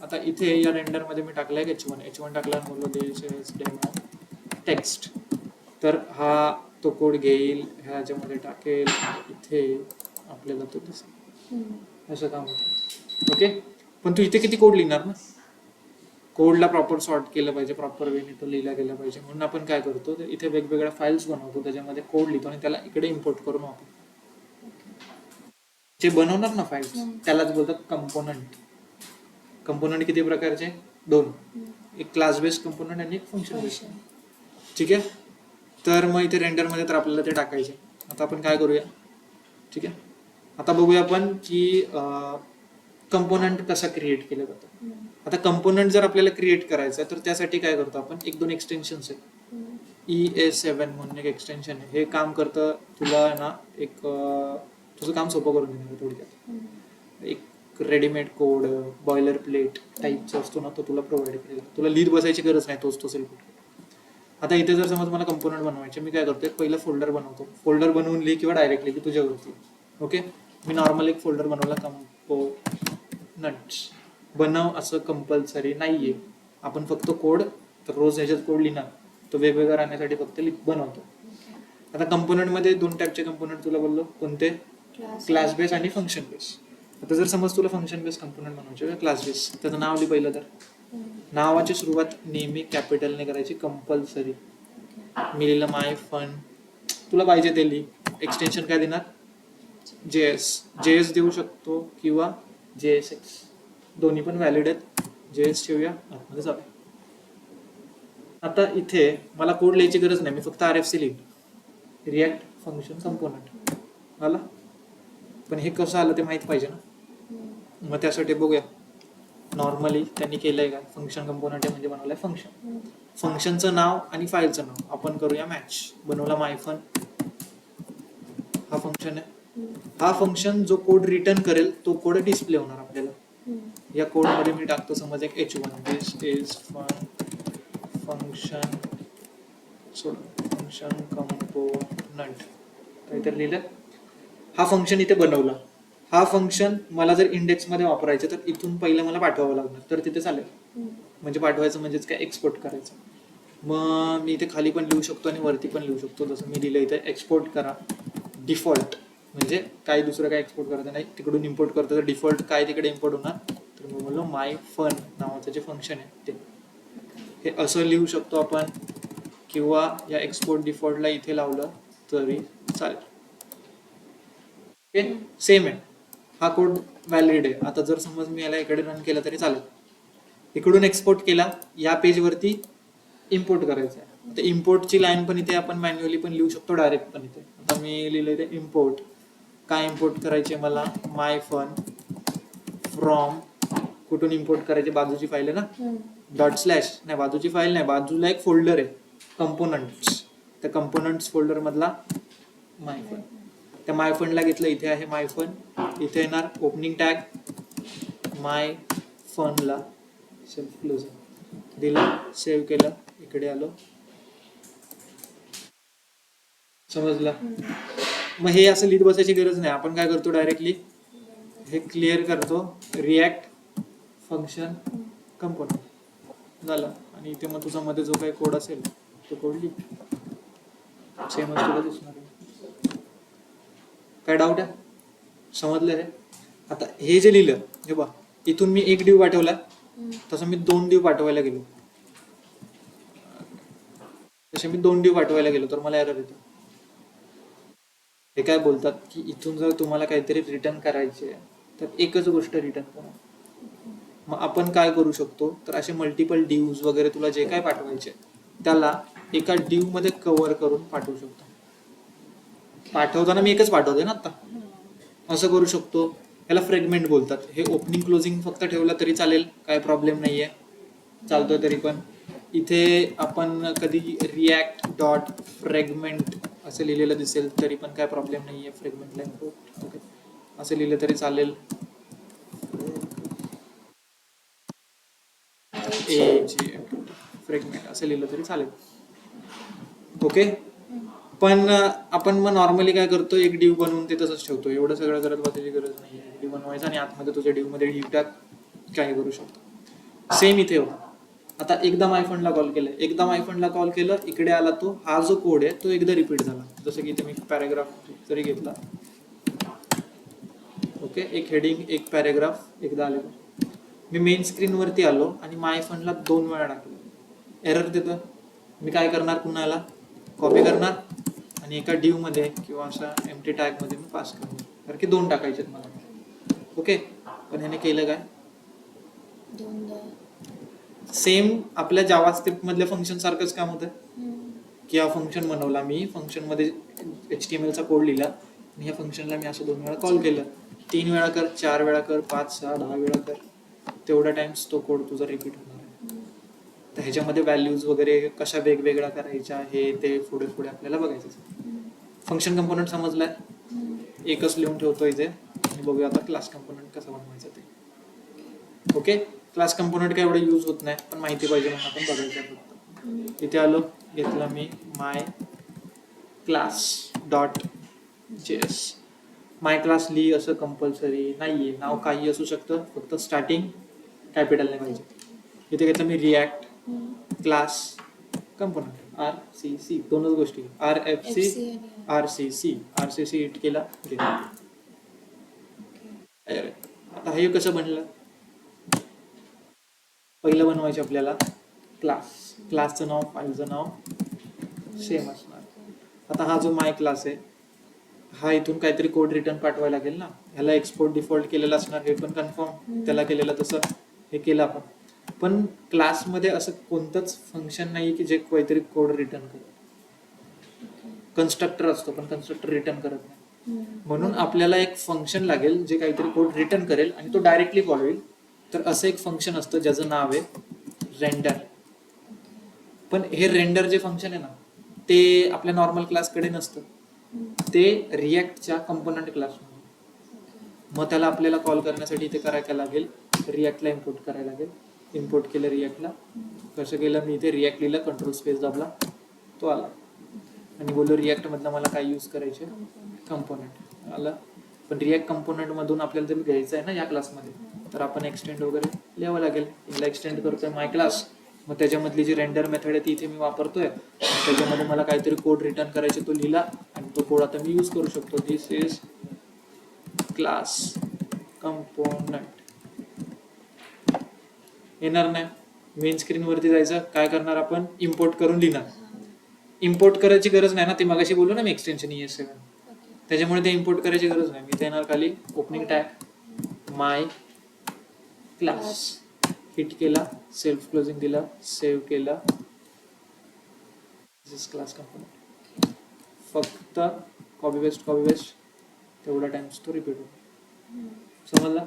आता इथे या रेंडर मध्ये मी टाकलाय H1 टाकला आणि बोललो this is demo टेक्स्ट. तर हा तो कोड घेईल, ह्याच्यामध्ये टाकेल, इथे आपल्याला तो दिसेल. असं काम होतं. ओके, पण तू इथे किती कोड लिहिणार ना, कोडला प्रॉपर सॉर्ट केलं पाहिजे, प्रॉपर वेने तो लिहिला गेला पाहिजे. म्हणून आपण काय करतो, तर इथे वेगवेगळ्या फाईल्स बनवतो, त्याच्यामध्ये कोड लिहितो आणि त्याला इकडे इम्पोर्ट करून वापरतो. जे बनवणार ना फाईल्स त्यालाच बोलतात कंपोनंट. कंपोनंट किती प्रकारचे? 2. एक क्लास बेस्ड कंपोनंट आणि एक फंक्शन बेस्ड. ठीक आहे. तर मग इथे रेंडर मध्ये तर आपल्याला ते टाकायचे. आता आपण काय करूया, ठीक आहे, आता बघूया आपण की कंपोनंट कसा क्रिएट केला जातो. आता कंपोनंट जर आपल्याला क्रिएट करायचं तर त्यासाठी काय करतो आपण, 1-2 एक्सटेन्शन्स आहेत. EA7 म्हणून एक एक्सटेन्शन आहे. हे काम करतं तुला ना, एक तुझं काम सोपं करून देणार थोडक्यात. एक रेडीमेड कोड बॉयलर प्लेट टाईपचा असतो ना, तो तुला प्रोव्हाइड केलेला. तुला लिहित बसायची गरज नाही, तोच तो सेल्फ. आता इथे जर समज मला कंपोनंट बनवायचे, मी काय करतोय, पहिलं फोल्डर बनवतो. फोल्डर बनवून लिही किंवा डायरेक्टली की तुझ्यावरती. ओके, मी नॉर्मल एक फोल्डर बनवला, कंपोनंट्स. बनव असं कंपल्सरी नाहीये, आपण फक्त कोड तर रोज ह्याच्यात कोड लिहिणार, तो वेगवेगळा राहण्यासाठी फक्त बनवतो. आता कंपोनंट मध्ये 2 टाईपचे कंपोनंट तुला बोललो, कोणते? क्लास बेस आणि फंक्शन बेस. आता जर समज तुला फंक्शन बेस कंपोनंट बनवायचे, क्लास बेस, त्याचं नाव लिहि पहिलं. तर नावाची सुरुवात नेहमी कॅपिटलने करायची, कंपल्सरी. मी लिहिलं माय फन, तुला पाहिजे ते लिहि. एक्सटेन्शन काय देणार? JS देऊ शकतो किंवा JSX, दोन्ही पण व्हॅलिड आहेत. JS ठेवूया आतमध्ये जाऊया. आता इथे मला कोड लिहायची गरज नाही, मी फक्त RFC लिहिन, रिॲक्ट फंक्शन कंपोनंट आला. पण हे कसं आलं ते माहित पाहिजे ना, मग त्यासाठी बघूया. नॉर्मली त्यांनी केलंय काय, फंक्शन कंपोनंट म्हणजे बनवलंय फंक्शन. फंक्शनचं नाव आणि फाईलचं नाव आपण करूया मॅच. बनवला मायफन, हा फंक्शन आहे. हा फंक्शन जो कोड रिटर्न करेल तो कोड डिस्प्ले होणार आपल्याला. या कोड मध्ये मी टाकतो समज एक H1, this is function component काहीतरी लिहिलं. हा फंक्शन इथे बनवला. हा फंक्शन मला जर इंडेक्स मध्ये वापरायचं तर इथून पहिलं मला पाठवावं लागणार, तर तिथे चालेल. म्हणजे पाठवायचं म्हणजेच काय, एक्सपोर्ट करायचं. मग मी इथे खाली पण लिहू शकतो आणि वरती पण लिहू शकतो. जसं मी लिहिलं इथे, एक्सपोर्ट करा डिफॉल्ट, म्हणजे काही दुसरं काय एक्सपोर्ट करायचं नाही, तिकडून इम्पोर्ट करतो तर डिफॉल्ट काय तिकडे इम्पोर्ट होणार. तर मी बोललो माय फन नावाचं जे फंक्शन आहे ते, हे असं लिहू शकतो आपण, किंवा या एक्सपोर्ट डिफॉल्टला इथे लावलं तरी चालेल. ओके, सेम आहे, हा कोड व्हॅलिड आहे. आता जर समज मी याला इकडे रन केला तरी चालेल. इकडून एक्सपोर्ट केला, या पेज वरती इम्पोर्ट करायचं आहे. आता इम्पोर्टची लाईन पण इथे आपण मॅन्युअली पण लिहू शकतो, डायरेक्ट पण इथे. आता मी लिहिलं इथे इम्पोर्ट, काय इम्पोर्ट करायचे मला, माय फन फ्रॉम, कुठून इम्पोर्ट करायचे, बाजूची फाईल आहे ना, डॉट स्लॅश नाही, बाजूची फाईल नाही, बाजूला एक फोल्डर आहे कंपोनंट्स, त्या कंपोनंट्स फोल्डर मधला माय फन. त्या माय फनला घेतलं, इथे आहे माय फन, इथे येणार ओपनिंग टॅग माय फनला, सेल्फ क्लोजर दिलं, सेव्ह केलं, इकडे आलो, समजलं. मग हे असं लिहित बसायची गरज नाही, आपण काय करतो, डायरेक्टली हे क्लिअर करतो, रिॲक्ट फंक्शन कंपोनंट झालं. आणि इथे मग तुझा मध्ये जो काही कोड असेल तो कोड लिह, सेम तुला दिसणार आहे. काय डाऊट आहे, समजलं हे? आता हे जे लिहिलं, हे बघ, इथून मी एक डिव पाठवला, तसं मी 2 डिव पाठवायला गेलो, तर मला एरर येतो. हे काय बोलतात की इथून जर तुम्हाला काहीतरी रिटर्न करायचे तर एकच गोष्ट रिटर्न करा. मग आपण काय करू शकतो, तर असे मल्टिपल डिव्स वगैरे तुला जे काय पाठवायचे त्याला एका डिव मध्ये कव्हर करून पाठवू शकतो. पाठवताना मी एकच पाठवते ना आता, असं करू शकतो. याला फ्रेगमेंट बोलतात. हे ओपनिंग क्लोजिंग फक्त ठेवलं तरी चालेल, काय प्रॉब्लेम नाहीये, चालतोय तरी पण. इथे आपण कधी रिॲक्ट डॉट फ्रेगमेंट असं लिहिलेलं दिसेल तरी पण काय प्रॉब्लेम नाहीये, फ्रेगमेंटला इम्पोर्ट ओके असं लिहिलं तरी चालेल, फ्रेगमेंट असं लिहिलं तरी चालेल. ओके, पण आपण मग नॉर्मली काय करतो, एक डिव बनवून ते तसंच ठेवतो. एवढं सगळं करत बसायची गरज नाही. डिव बनवायचं आणि आतमध्ये तुझ्या डिव मध्ये डिव टाक, काय करू शकतो. सेम इथे होता. आता एकदा माय फंडला कॉल केलं, एकदा माय फंडला कॉल केलं, इकडे आला तो, हा जो कोड आहे तो एकदा रिपीट झाला. जसं की इथे मी पॅराग्राफ जरी घेतला, ओके, एक हेडिंग एक पॅराग्राफ एकदा आलेलं. मी मेन स्क्रीनवरती आलो आणि माय फंडला 2 वेळा टाकलं, एरर देतं. मी काय करणार, पुन्हा याला कॉपी करणार आणि एका डिव मध्ये किंवा अशा एम्प्टी टॅग मध्ये मी पास करणार, कारण की 2 टाकायचे मला. ओके, पण ह्याने केलं काय, सेम आपल्या जावा स्क्रिप्ट मधल्या फंक्शन सारखंच काम होतं की हा फंक्शन बनवला मी, फंक्शन मध्ये HTML चा कोड लिहिला आणि ह्या फंक्शनला मी असं 2 वेळा कॉल केलं. 3 वेळा कर, 4 वेळा कर, 5, 6, 10 वेळा कर, तेवढ्या टाइम्स तो कोड तुझा रिपीट होणार आहे. तर ह्याच्यामध्ये व्हॅल्यूज वगैरे कशा वेगवेगळ्या करायच्या हे ते पुढे पुढे आपल्याला बघायचं. फंक्शन कंपोनंट समजलाय, एकच लिहून ठेवतो इथे आणि बघूया आता क्लास कंपोनंट कसा बनवायचा ते. ओके, क्लास कंपोनंट काय एवढं यूज होत नाही, पण माहिती पाहिजे म्हणून आपण बघायचं फक्त. इथे आलो, घेतलं मी माय क्लास डॉट JS. माय क्लास लिही असं कंपल्सरी नाहीये, नाव काही असू शकतं, फक्त स्टार्टिंग कॅपिटलने पाहिजे. इथे घेतलं मी रिॲक्ट क्लास कंपोनंट RCC, 2च गोष्टी, RCC हिट केला. आता हे कसं बनलं, पहिलं बनवायचे आपल्याला क्लासचं नाव, फाईलचं नाव सेम असणार. आता हा जो माय क्लास आहे, हा इथून काहीतरी कोड रिटर्न पाठवायला लागेल ना, ह्याला एक्सपोर्ट डिफॉल्ट केलेलं असणार, हे पण कन्फर्म, त्याला केलेलं तसं हे केलं आपण. पण क्लासमध्ये असं कोणतंच फंक्शन नाही की जे काहीतरी कोड रिटर्न करेल. कन्स्ट्रक्टर असतो पण कन्स्ट्रक्टर रिटर्न करत नाही. म्हणून आपल्याला एक फंक्शन लागेल जे काहीतरी कोड रिटर्न करेल आणि तो डायरेक्टली कॉल होईल. तर असं एक फंक्शन असतं ज्याचं नाव आहे रेंडर. पण हे रेंडर जे फंक्शन आहे ना, ते आपल्या नॉर्मल क्लासकडे नसतं, ते रिॲक्टच्या कंपोनंट क्लासमध्ये. मग त्याला आपल्याला कॉल करण्यासाठी इथे करायला लागेल, रिॲक्टला इम्पोर्ट करायला लागेल. इम्पोर्ट केलं रिॲक्टला, कसं केलं मी, इथे रिॲक्ट लिहिलं, कंट्रोल स्पेस दाबला, तो आला आणि बोललो रिॲक्ट मधला मला काय यूज करायचे, कंपोनंट आला. पण रिॲक्ट कंपोनंट मधून आपल्याला जर घ्यायचं आहे ना या क्लासमध्ये, तर आपण एक्सटेंड वगैरे लिहावं लागेल. याला एक्सटेंड करतोय माय क्लास, मग त्याच्यामधली जी रेंडर मेथड आहे ती इथे मी वापरतोय. त्याच्यामध्ये मला काहीतरी कोड रिटर्न करायचे, तो लिहिला आणि तो कोड आता मी यूज करू शकतो. दिस इज क्लास कंपोनंट. येणार नाही, मेन स्क्रीन वरती जायचं, काय करणार आपण, इम्पोर्ट करून लिहिणार. इम्पोर्ट करायची गरज नाही ना, ती मगाशी बोललो ना मी एक्सटेन्शन ES7, त्याच्यामुळे ते इम्पोर्ट करायची गरज नाही. मी येणार खाली ओपनिंग टॅग माय क्लास, हिट केला, सेल्फ क्लोजिंग दिला, सेव्ह केला, क्लास कंपोनंट. फक्त कॉपी पेस्ट तेवढा टाइम्स तो रिपीट होतो. समजला.